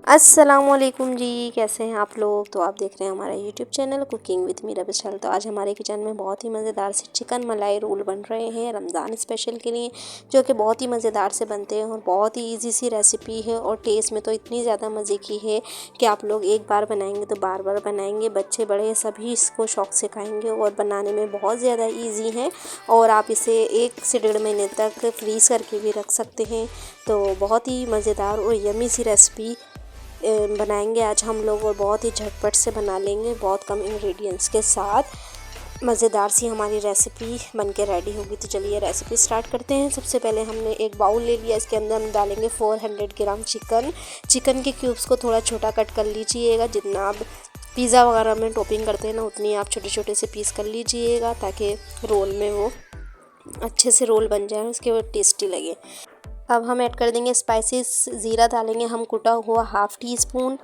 अस्सलामुअलैकुम जी, कैसे हैं आप लोग। तो आप देख रहे हैं हमारा YouTube channel cooking with Meera Vishal. तो आज हमारे किचन में बहुत ही मज़ेदार से चिकन मलाई रोल बन रहे हैं रमज़ान स्पेशल के लिए, जो कि बहुत ही मज़ेदार से बनते हैं और बहुत ही इजी सी रेसिपी है और टेस्ट में तो इतनी ज़्यादा मज़े की है कि आप लोग एक बार बनाएंगे तो बार बार बनाएंगे। बच्चे बड़े सभी इसको शौक़ से खाएँगे और बनाने में बहुत ज़्यादा ईजी है और आप इसे 1 से 1.5 महीने तक फ्रीज़ करके भी रख सकते हैं। तो बहुत ही मज़ेदार और यम्मी सी रेसिपी बनाएंगे आज हम लोग और बहुत ही झटपट से बना लेंगे बहुत कम इंग्रेडिएंट्स के साथ। मज़ेदार सी हमारी रेसिपी बन के रेडी होगी। तो चलिए रेसिपी स्टार्ट करते हैं। सबसे पहले हमने एक बाउल ले लिया, इसके अंदर हम डालेंगे 400 ग्राम चिकन के क्यूब्स को थोड़ा छोटा कट कर लीजिएगा। जितना आप पिज़्ज़ा वगैरह में टॉपिंग करते हैं ना, उतनी आप छोटे छोटे से पीस कर लीजिएगा ताकि रोल में वो अच्छे से रोल बन जाए, उसके बाद टेस्टी लगे। अब हम ऐड कर देंगे स्पाइसेस। ज़ीरा डालेंगे हम कुटा हुआ ½ टी स्पून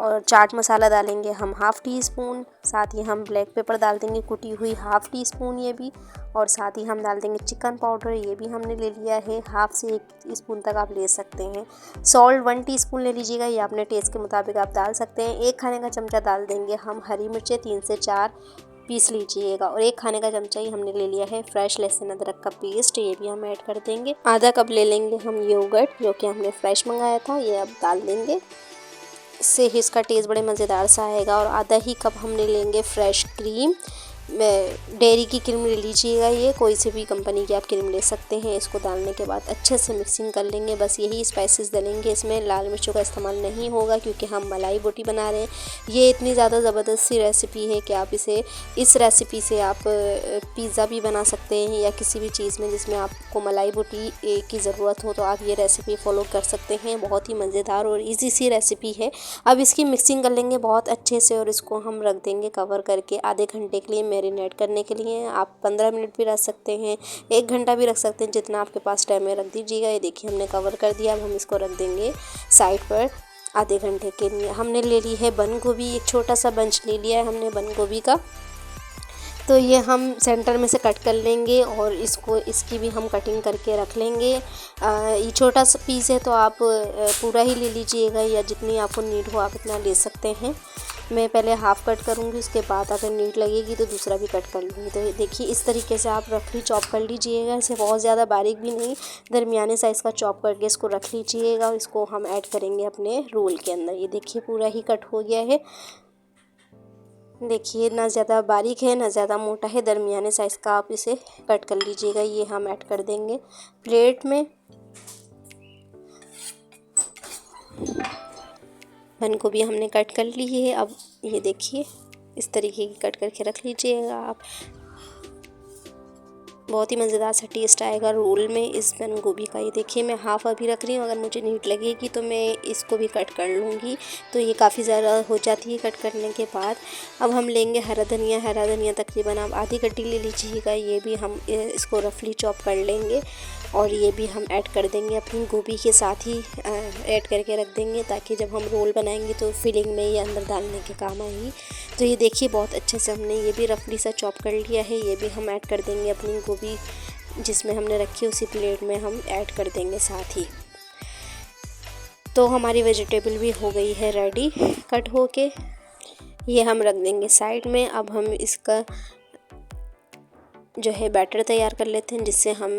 और चाट मसाला डालेंगे हम ½ टी स्पून। साथ ही हम ब्लैक पेपर डाल देंगे कुटी हुई ½ टी स्पून ये भी, और साथ ही हम डाल देंगे चिकन पाउडर, ये भी हमने ले लिया है ½ से 1 स्पून तक आप ले सकते हैं। सॉल्ट 1 टीस्पून ले लीजिएगा, ये अपने टेस्ट के मुताबिक आप डाल सकते हैं। 1 खाने का चमचा डाल देंगे हम हरी मिर्चें 3 से 4 पीस लीजिएगा, और 1 खाने का चमचा ही हमने ले लिया है फ्रेश लहसुन अदरक का पेस्ट, ये भी हम ऐड कर देंगे। आधा कप ले लेंगे हम योगर्ट, जो कि हमने फ्रेश मंगाया था, ये अब डाल देंगे। इससे ही इसका टेस्ट बड़े मज़ेदार सा आएगा। और आधा ही कप हमने लेंगे फ्रेश क्रीम, डेयरी की क्रीम ले लीजिएगा, ये कोई से भी कंपनी की आप क्रीम ले सकते हैं। इसको डालने के बाद अच्छे से मिक्सिंग कर लेंगे। बस यही स्पाइसेस डालेंगे, इसमें लाल मिर्चों का इस्तेमाल नहीं होगा क्योंकि हम मलाई बोटी बना रहे हैं। ये इतनी ज़्यादा ज़बरदस्त सी रेसिपी है कि आप इस रेसिपी से आप पिज़्ज़ा भी बना सकते हैं या किसी भी चीज़ में जिसमें आपको मलाई बोटी की ज़रूरत हो, तो आप ये रेसिपी फॉलो कर सकते हैं। बहुत ही मज़ेदार और ईजी सी रेसिपी है। अब इसकी मिक्सिंग कर लेंगे बहुत अच्छे से और इसको हम रख देंगे कवर करके आधे घंटे के लिए मैरिनेट करने के लिए। आप 15 मिनट भी रख सकते हैं, 1 घंटा भी रख सकते हैं, जितना आपके पास टाइम है रख दीजिएगा। ये देखिए हमने कवर कर दिया। अब हम इसको रख देंगे साइड पर आधे घंटे के लिए। हमने ले ली है बंद गोभी, एक छोटा सा बंच ले लिया है हमने बंद गोभी का। तो ये हम सेंटर में से कट कर लेंगे और इसकी भी हम कटिंग करके रख लेंगे। ये छोटा सा पीस है तो आप पूरा ही ले लीजिएगा या जितनी आपको नीड हो आप इतना ले सकते हैं। मैं पहले हाफ़ कट करूँगी, उसके बाद अगर नीड लगेगी तो दूसरा भी कट कर लूँगी। तो देखिए इस तरीके से आप रफली चॉप कर लीजिएगा, इसे बहुत ज़्यादा बारीक भी नहीं, दरमियाने साइज़ का चॉप करके इसको रख लीजिएगा। और इसको हम ऐड करेंगे अपने रोल के अंदर। ये देखिए पूरा ही कट हो गया है। देखिए ना ज़्यादा बारीक है ना ज़्यादा मोटा है, दरमियाने साइज़ का आप इसे कट कर लीजिएगा। ये हम ऐड कर देंगे प्लेट में। बंद गोभी हमने कट कर ली है। अब ये देखिए इस तरीके की कट करके रख लीजिएगा आप। बहुत ही मज़ेदार सा टेस्ट आएगा रोल में इस बंद गोभी का। ये देखिए मैं हाफ़ अभी रख रही हूँ, अगर मुझे नीड लगेगी तो मैं इसको भी कट कर लूँगी। तो ये काफ़ी ज़्यादा हो जाती है कट करने के बाद। अब हम लेंगे हरा धनिया तकरीबन आप आधी गड्डी ले लीजिएगा। ये भी हम इसको रफली चॉप कर लेंगे और ये भी हम ऐड कर देंगे अपनी गोभी के साथ ही ऐड करके रख देंगे, ताकि जब हम रोल बनाएंगे तो फिलिंग में ये अंदर डालने के काम आएगी। तो ये देखिए बहुत अच्छे से हमने ये भी रफली सा चॉप कर लिया है। ये भी हम ऐड कर देंगे अपनी गोभी जिसमें हमने रखी उसी प्लेट में हम ऐड कर देंगे साथ ही। तो हमारी वेजिटेबल भी हो गई है रेडी कट हो के। ये हम रख देंगे साइड में। अब हम इसका जो है बैटर तैयार कर लेते हैं, जिससे हम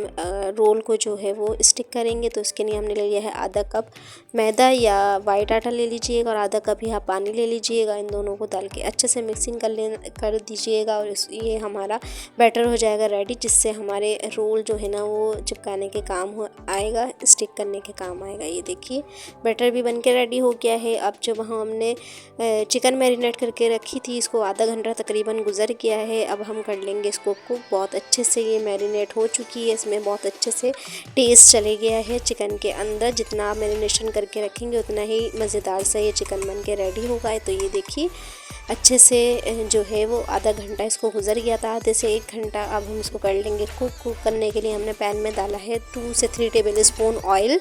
रोल को जो है वो स्टिक करेंगे। तो उसके लिए हमने ले लिया है आधा कप मैदा या वाइट आटा ले लीजिएगा और आधा कप ही आप पानी ले लीजिएगा। इन दोनों को डाल के अच्छे से मिक्सिंग कर दीजिएगा और ये हमारा बैटर हो जाएगा रेडी, जिससे हमारे रोल जो है ना वो चिपकाने के काम आएगा, स्टिक करने के काम आएगा। ये देखिए बैटर भी बन के रेडी हो गया है। अब जब हमने चिकन मैरिनेट करके रखी थी, इसको आधा घंटा तकरीबन गुजर गया है। अब हम कर लेंगे इसको कुक। बहुत अच्छे से ये मैरिनेट हो चुकी है, इसमें बहुत अच्छे से टेस्ट चले गया है चिकन के अंदर। जितना आप मैरिनेशन करके रखेंगे उतना ही मज़ेदार सा ये चिकन बन के रेडी होगा। तो ये देखिए अच्छे से जो है वो आधा घंटा इसको गुजर गया था, आधे से 1 घंटा। अब हम इसको कर लेंगे कुक करने के लिए हमने पैन में डाला है 2 से 3 टेबल स्पून ऑयल,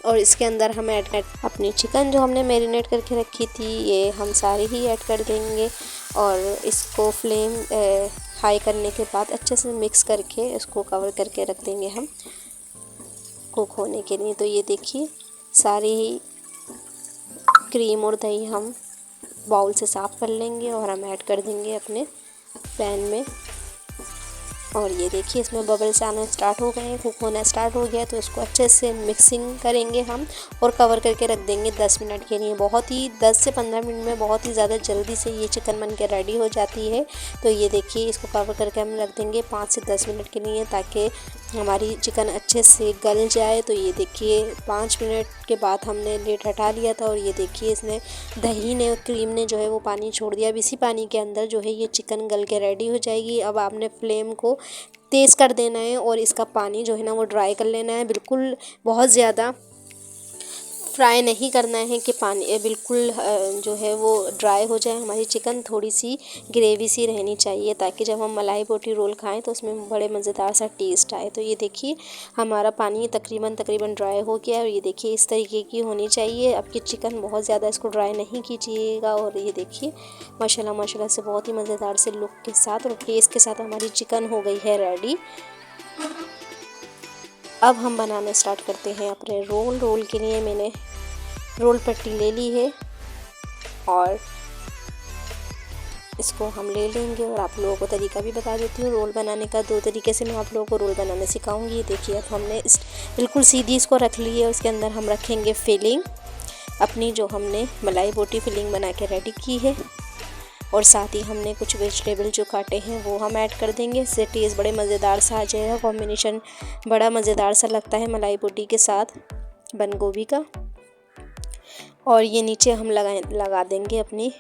और इसके अंदर हम ऐड अपनी चिकन जो हमने मैरिनेट करके रखी थी ये हम सारी ही ऐड कर देंगे। और इसको फ्लेम हाई करने के बाद अच्छे से मिक्स करके इसको कवर करके रख देंगे हम कुक होने के लिए। तो ये देखिए सारी ही क्रीम और दही हम बाउल से साफ़ कर लेंगे और हम ऐड कर देंगे अपने पैन में। और ये देखिए इसमें बबल्स आना स्टार्ट हो गए हैं, कुक होना स्टार्ट हो गया। तो इसको अच्छे से मिक्सिंग करेंगे हम और कवर करके रख देंगे 10 मिनट के लिए। बहुत ही 10 से 15 मिनट में बहुत ही ज़्यादा जल्दी से ये चिकन बन के रेडी हो जाती है। तो ये देखिए इसको कवर करके हम रख देंगे 5 से 10 मिनट के लिए, ताकि हमारी चिकन अच्छे से गल जाए। तो ये देखिए 5 मिनट के बाद हमने लिड हटा लिया था और ये देखिए इसने दही ने और क्रीम ने जो है वो पानी छोड़ दिया। अब इसी पानी के अंदर जो है ये चिकन गल के रेडी हो जाएगी। अब आपने फ्लेम को तेज़ कर देना है और इसका पानी जो है ना वो ड्राई कर लेना है। बिल्कुल बहुत ज़्यादा फ्राई नहीं करना है कि पानी बिल्कुल जो है वो ड्राई हो जाए। हमारी चिकन थोड़ी सी ग्रेवी सी रहनी चाहिए, ताकि जब हम मलाई बोटी रोल खाएं तो उसमें बड़े मज़ेदार सा टेस्ट आए। तो ये देखिए हमारा पानी तकरीबन ड्राई हो गया है और ये देखिए इस तरीके की होनी चाहिए। आपकी चिकन बहुत ज़्यादा इसको ड्राई नहीं कीजिएगा। और ये देखिए माशाल्लाह माशाल्लाह से बहुत ही मज़ेदार से लुक के साथ और टेस्ट के साथ हमारी चिकन हो गई है रेडी। अब हम बनाने स्टार्ट करते हैं अपने रोल के लिए मैंने रोल पट्टी ले ली है और इसको हम ले लेंगे। और आप लोगों को तरीका भी बता देती हूँ रोल बनाने का। 2 तरीके से मैं आप लोगों को रोल बनाने सिखाऊंगी। देखिए अब हमने बिल्कुल सीधी इसको रख ली है। उसके अंदर हम रखेंगे फिलिंग अपनी, जो हमने मलाई बोटी फिलिंग बना के रेडी की है। और साथ ही हमने कुछ वेजिटेबल जो काटे हैं वो हम ऐड कर देंगे। इससे टेस्ट बड़े मज़ेदार सा आ जाएगा। कॉम्बिनेशन बड़ा मज़ेदार सा लगता है मलाई बोटी के साथ बंद गोभी का। और ये नीचे हम लगा देंगे अपनी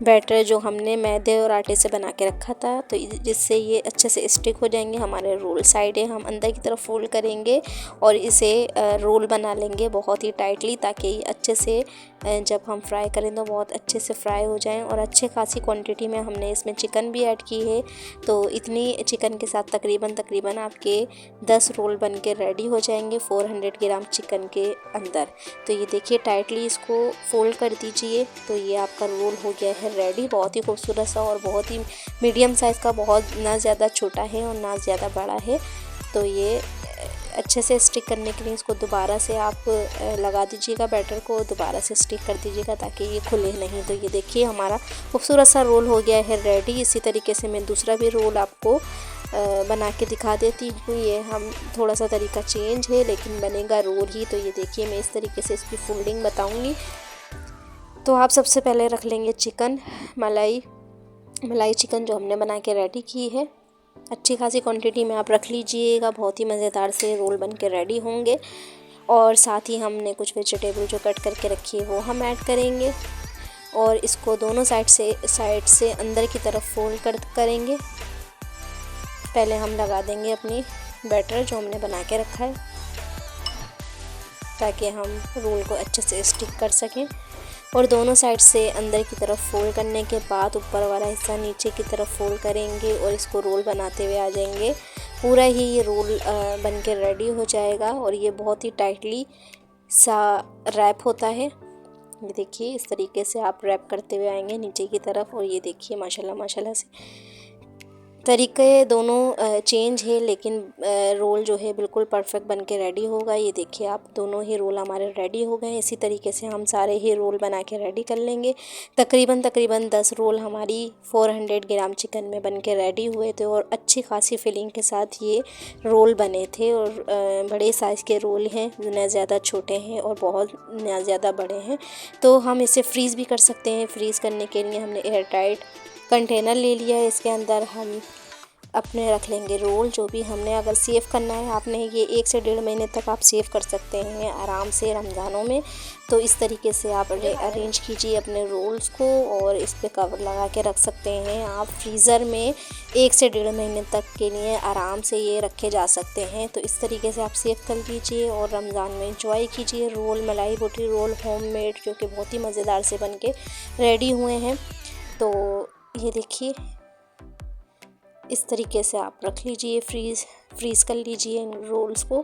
बैटर जो हमने मैदे और आटे से बना के रखा था। तो जिससे ये अच्छे से स्टिक हो जाएंगे। हमारे रोल साइड है, हम अंदर की तरफ फोल्ड करेंगे और इसे रोल बना लेंगे बहुत ही टाइटली, ताकि ये अच्छे से जब हम फ्राई करें तो बहुत अच्छे से फ्राई हो जाएं। और अच्छे खासी क्वांटिटी में हमने इसमें चिकन भी ऐड की है। तो इतनी चिकन के साथ तकरीबन आपके 10 रोल बन के रेडी हो जाएंगे 400 ग्राम चिकन के अंदर। तो ये देखिए टाइटली इसको फोल्ड कर दीजिए। तो ये आपका रोल हो गया है रेडी। बहुत ही खूबसूरत सा और बहुत ही मीडियम साइज़ का, बहुत ना ज़्यादा छोटा है और ना ज़्यादा बड़ा है। तो ये अच्छे से स्टिक करने के लिए इसको दोबारा से आप लगा दीजिएगा, बैटर को दोबारा से स्टिक कर दीजिएगा ताकि ये खुले नहीं। तो ये देखिए हमारा खूबसूरत सा रोल हो गया है रेडी। इसी तरीके से मैं दूसरा भी रोल आपको बना के दिखा देती हूँ। ये हम थोड़ा सा तरीका चेंज है लेकिन बनेगा रोल ही। तो ये देखिए मैं इस तरीके से इसकी फोल्डिंग बताऊँगी। तो आप सबसे पहले रख लेंगे चिकन, मलाई चिकन जो हमने बना के रेडी की है। अच्छी खासी क्वांटिटी में आप रख लीजिएगा, बहुत ही मज़ेदार से रोल बन के रेडी होंगे। और साथ ही हमने कुछ वेजिटेबल जो कट करके रखी है वो हम ऐड करेंगे और इसको दोनों साइड से अंदर की तरफ फोल्ड करेंगे। पहले हम लगा देंगे अपनी बैटर जो हमने बना के रखा है, ताकि हम रोल को अच्छे से स्टिक कर सकें। और दोनों साइड से अंदर की तरफ फोल्ड करने के बाद ऊपर वाला हिस्सा नीचे की तरफ फोल्ड करेंगे और इसको रोल बनाते हुए आ जाएंगे। पूरा ही ये रोल बन के रेडी हो जाएगा। और ये बहुत ही टाइटली सा रैप होता है। ये देखिए इस तरीके से आप रैप करते हुए आएंगे नीचे की तरफ। और ये देखिए माशाल्लाह माशाल्लाह से तरीके दोनों चेंज है, लेकिन रोल जो है बिल्कुल परफेक्ट बन के रेडी होगा। ये देखिए आप दोनों ही रोल हमारे रेडी हो गए। इसी तरीके से हम सारे ही रोल बना के रेडी कर लेंगे। तकरीबन 10 रोल हमारी 400 ग्राम चिकन में बन के रेडी हुए थे और अच्छी खासी फिलिंग के साथ ये रोल बने थे। और बड़े साइज़ के रोल हैं, ना ज़्यादा छोटे हैं और बहुत ना ज़्यादा बड़े हैं। तो हम इसे फ्रीज़ भी कर सकते हैं। फ्रीज़ करने के लिए हमने एयर टाइट कंटेनर ले लिया है। इसके अंदर हम अपने रख लेंगे रोल। जो भी हमने अगर सेव करना है आपने, ये 1 से 1.5 महीने तक आप सेव कर सकते हैं आराम से रमज़ानों में। तो इस तरीके से आप अरेंज कीजिए अपने रोल्स को और इस पे कवर लगा के रख सकते हैं आप। फ्रीज़र में 1 से 1.5 महीने तक के लिए आराम से ये रखे जा सकते हैं। तो इस तरीके से आप सेव कर लीजिए और रमज़ान में इंजॉय कीजिए। रोल मलाई बोटी रोल होममेड जो कि बहुत ही मज़ेदार से बन के रेडी हुए हैं। तो ये देखिए इस तरीके से आप रख लीजिए, फ्रीज़ कर लीजिए इन रोल्स को।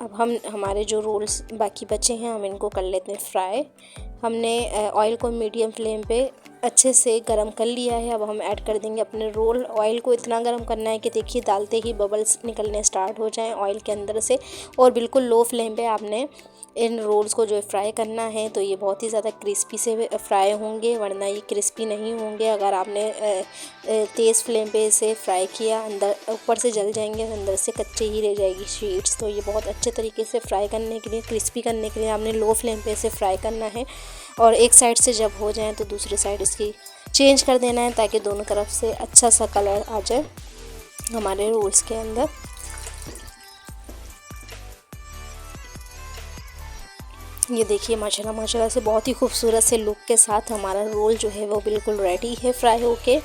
अब हमारे जो रोल्स बाकी बचे हैं हम इनको कर लेते हैं फ्राई। हमने ऑयल को मीडियम फ्लेम पे अच्छे से गरम कर लिया है। अब हम ऐड कर देंगे अपने रोल। ऑयल को इतना गरम करना है कि देखिए डालते ही बबल्स निकलने स्टार्ट हो जाएं ऑयल के अंदर से, और बिल्कुल लो फ्लेम पे आपने इन रोल्स को जो है फ्राई करना है। तो ये बहुत ही ज़्यादा क्रिस्पी से फ्राई होंगे, वरना ये क्रिस्पी नहीं होंगे। अगर आपने तेज़ फ्लेम पे इसे फ्राई किया, अंदर ऊपर से जल जाएंगे, अंदर से कच्चे ही रह जाएगी शीट्स। तो ये बहुत अच्छे तरीके से फ्राई करने के लिए, क्रिस्पी करने के लिए आपने लो फ्लेम पे इसे फ्राई करना है। और एक साइड से जब हो जाए तो दूसरी साइड इसकी चेंज कर देना है, ताकि दोनों तरफ से अच्छा सा कलर आ जाए हमारे रोल्स के अंदर। ये देखिए माशाल्लाह माशाल्लाह से बहुत ही खूबसूरत से लुक के साथ हमारा रोल जो है वो बिल्कुल रेडी है फ्राई होके।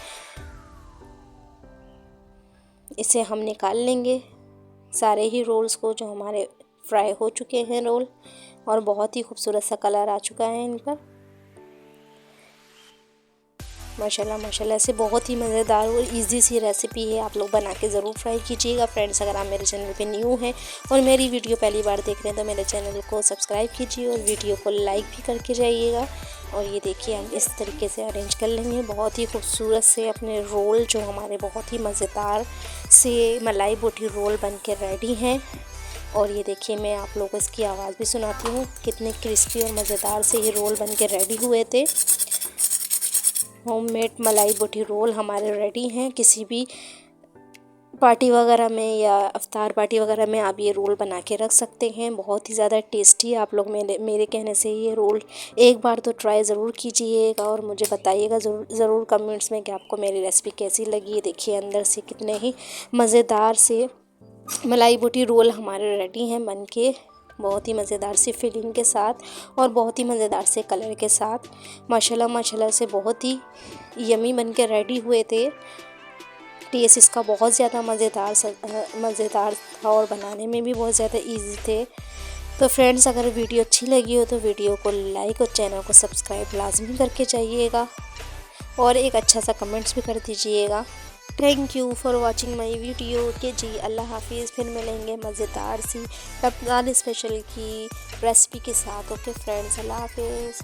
इसे हम निकाल लेंगे सारे ही रोल्स को जो हमारे फ्राई हो चुके हैं रोल, और बहुत ही खूबसूरत सा कलर आ चुका है इन पर। माशाल्लाह माशाल्लाह से बहुत ही मज़ेदार और इजी सी रेसिपी है, आप लोग बना के ज़रूर ट्राई कीजिएगा। फ्रेंड्स, अगर आप मेरे चैनल पे न्यू हैं और मेरी वीडियो पहली बार देख रहे हैं तो मेरे चैनल को सब्सक्राइब कीजिए और वीडियो को लाइक भी करके जाइएगा। और ये देखिए हम इस तरीके से अरेंज कर लेंगे बहुत ही खूबसूरत से अपने रोल, जो हमारे बहुत ही मज़ेदार से मलाई बोटी रोल बन के रेडी हैं। और ये देखिए मैं आप लोगों को इसकी आवाज़ भी सुनाती हूँ, कितने क्रिस्पी और मज़ेदार से ये रोल बन के रेडी हुए थे। होममेड मलाई बोटी रोल हमारे रेडी हैं। किसी भी पार्टी वगैरह में या अफ्तार पार्टी वगैरह में आप ये रोल बना के रख सकते हैं। बहुत ही ज़्यादा टेस्टी, आप लोग मेरे कहने से ये रोल एक बार तो ट्राई ज़रूर कीजिएगा और मुझे बताइएगा ज़रूर कमेंट्स में कि आपको मेरी रेसिपी कैसी लगी। देखिए अंदर से कितने ही मज़ेदार से मलाई बोटी रोल हमारे रेडी हैं बन के, बहुत ही मज़ेदार सी फीलिंग के साथ और बहुत ही मज़ेदार से कलर के साथ। माशाल्लाह माशाल्लाह से बहुत ही यमी बन के रेडी हुए थे। टेस्ट इसका बहुत ज़्यादा मज़ेदार था और बनाने में भी बहुत ज़्यादा इजी थे। तो फ्रेंड्स, अगर वीडियो अच्छी लगी हो तो वीडियो को लाइक और चैनल को सब्सक्राइब लाजमी करके जाइएगा और एक अच्छा सा कमेंट्स भी कर दीजिएगा। Thank you for watching my video. के जी अल्लाह हाफिज़। फिर मिलेंगे मज़ेदार सी रमज़ान स्पेशल की रेसिपी के साथ। ओके फ्रेंड्स, अल्लाह हाफिज़।